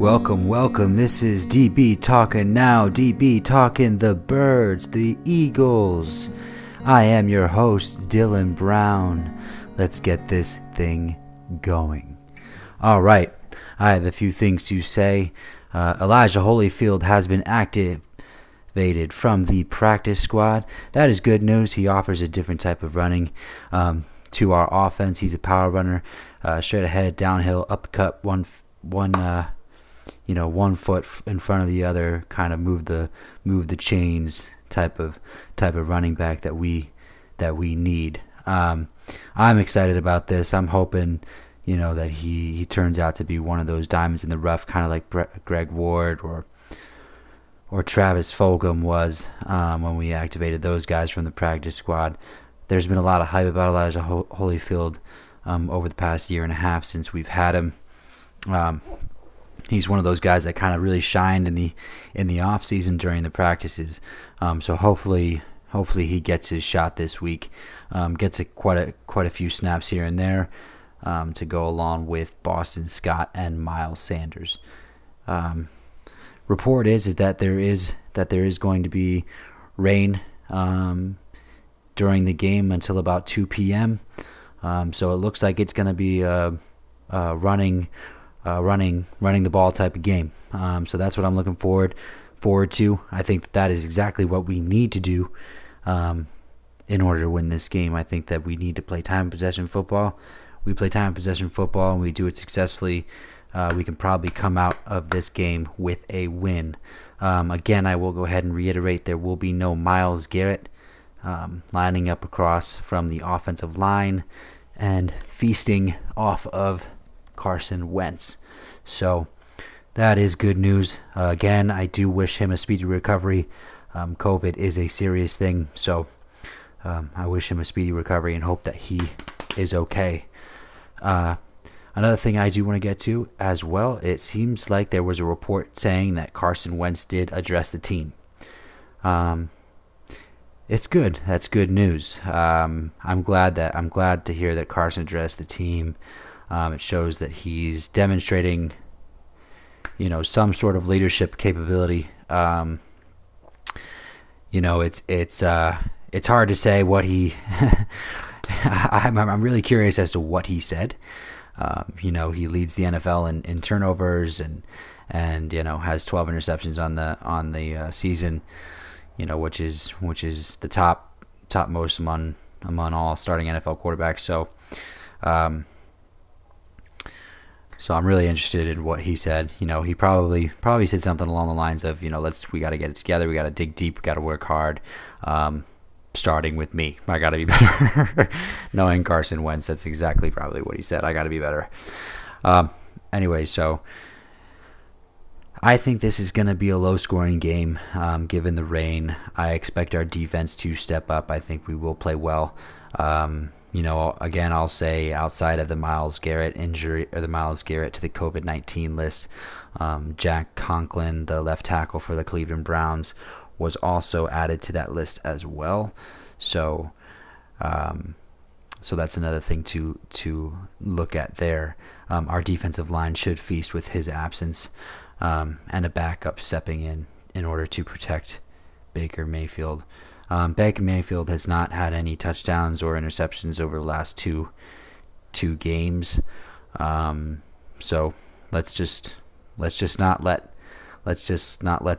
Welcome. This is DB Talkin' now. DB Talkin' the Birds, the Eagles. I am your host, Dylan Brown. Let's get this thing going. All right, I have a few things to say. Elijah Holyfield has been activated from the practice squad. That is good news. He offers a different type of running to our offense. He's a power runner, straight ahead, downhill, up the cut, one foot in front of the other, kind of move the chains type of running back that we need. I'm excited about this. I'm hoping that he turns out to be one of those diamonds in the rough, kind of like Greg Ward or Travis Fulgham was when we activated those guys from the practice squad. There's been a lot of hype about Elijah Holyfield over the past year and a half since we've had him. He's one of those guys that kind of really shined in the off season during the practices. So hopefully he gets his shot this week. Gets quite a few snaps here and there to go along with Boston Scott and Miles Sanders. Report is that there is going to be rain during the game until about 2 p.m. So it looks like it's going to be running the ball type of game. So that's what I'm looking forward to. I think that is exactly what we need to do in order to win this game. I think that we need to play time possession football. We play time possession football and we do it successfully. We can probably come out of this game with a win. Again, I will go ahead and reiterate there will be no Myles Garrett lining up across from the offensive line and feasting off of Carson Wentz. So that is good news. Again, I do wish him a speedy recovery. COVID is a serious thing, so I wish him a speedy recovery and hope that he is okay. Another thing I do want to get to as well, it seems like there was a report saying that Carson Wentz did address the team. It's good. That's good news. I'm glad to hear that Carson addressed the team. It shows that he's demonstrating, some sort of leadership capability. It's hard to say what he. I'm really curious as to what he said. He leads the NFL in turnovers and has 12 interceptions on the season. Which is the top most among all starting NFL quarterbacks. So I'm really interested in what he said. He probably said something along the lines of, we got to get it together. We got to dig deep. We got to work hard. Starting with me, I got to be better. Knowing Carson Wentz, that's exactly probably what he said. I got to be better. Anyway, so I think this is going to be a low-scoring game, given the rain. I expect our defense to step up. I think we will play well. Again, I'll say outside of the Myles Garrett injury or the Myles Garrett to the COVID-19 list, Jack Conklin, the left tackle for the Cleveland Browns, was also added to that list as well. So that's another thing to look at there. Our defensive line should feast with his absence, and a backup stepping in order to protect Baker Mayfield. Baker Mayfield has not had any touchdowns or interceptions over the last two games. So let's just not let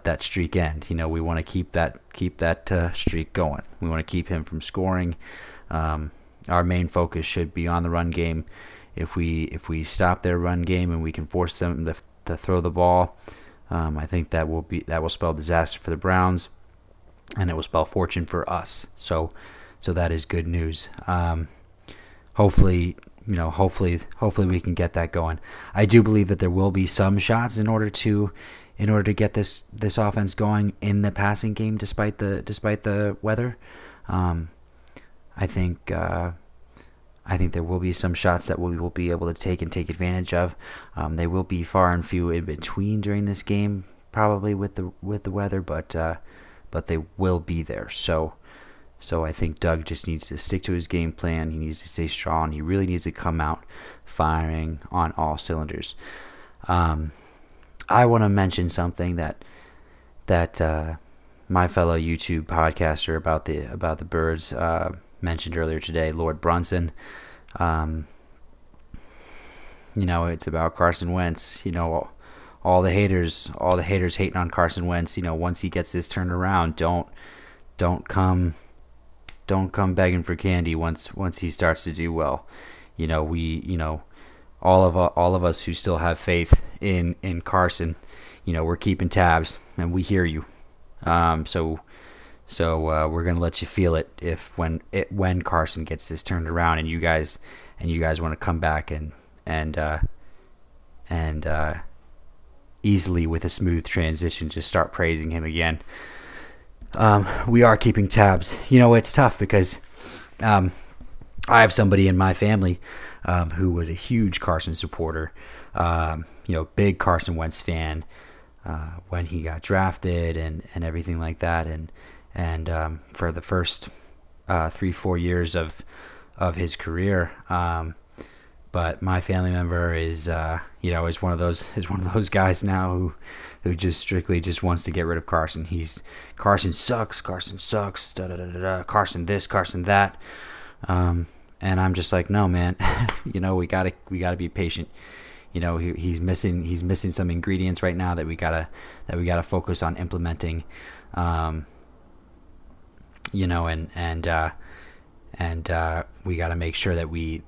that streak end. We want to keep that streak going. We want to keep him from scoring. Our main focus should be on the run game. If we stop their run game and we can force them to throw the ball, I think that will spell disaster for the Browns, and it will spell fortune for us. So that is good news. Hopefully we can get that going. I do believe that there will be some shots in order to get this offense going in the passing game, despite the weather. I think there will be some shots that we will be able to take advantage of. They will be far and few in between during this game, probably with the weather, but they will be there. So I think Doug just needs to stick to his game plan. He needs to stay strong. He really needs to come out firing on all cylinders. I want to mention something that my fellow YouTube podcaster about the birds mentioned earlier today, Lord Brunson. It's about Carson Wentz. All the haters hating on Carson Wentz. Once he gets this turned around, don't come begging for candy once he starts to do well. All of us who still have faith in Carson, we're keeping tabs and we hear you. So we're gonna let you feel it when Carson gets this turned around, and you guys want to come back and easily with a smooth transition just start praising him again. We are keeping tabs. It's tough because I have somebody in my family who was a huge Carson supporter, big Carson Wentz fan when he got drafted and everything like that, and for the first 3-4 years of his career. But my family member is one of those guys now who just strictly just wants to get rid of Carson. Carson sucks, da da da da da, Carson this, Carson that. And I'm just like, no, man, we gotta be patient. He's missing some ingredients right now that we gotta focus on implementing. And we gotta make sure that we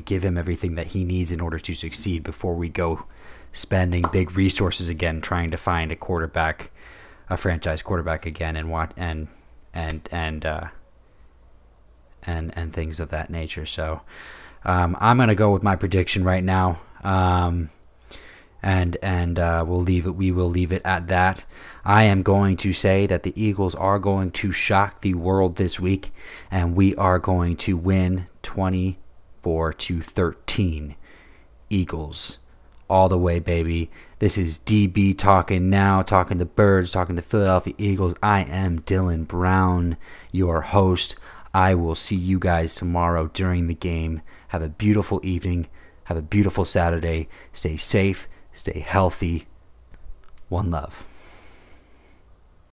give him everything that he needs in order to succeed before we go spending big resources again trying to find a franchise quarterback again, and things of that nature. So I'm gonna go with my prediction right now, and we will leave it at that. I am going to say that the Eagles are going to shock the world this week, and we are going to win 24-13. Eagles all the way, baby. This is DB talking now, talking the Birds, talking the Philadelphia Eagles. I am Dylan Brown, your host. I will see you guys tomorrow during the game. Have a beautiful evening. Have a beautiful Saturday. Stay safe. Stay healthy. One love.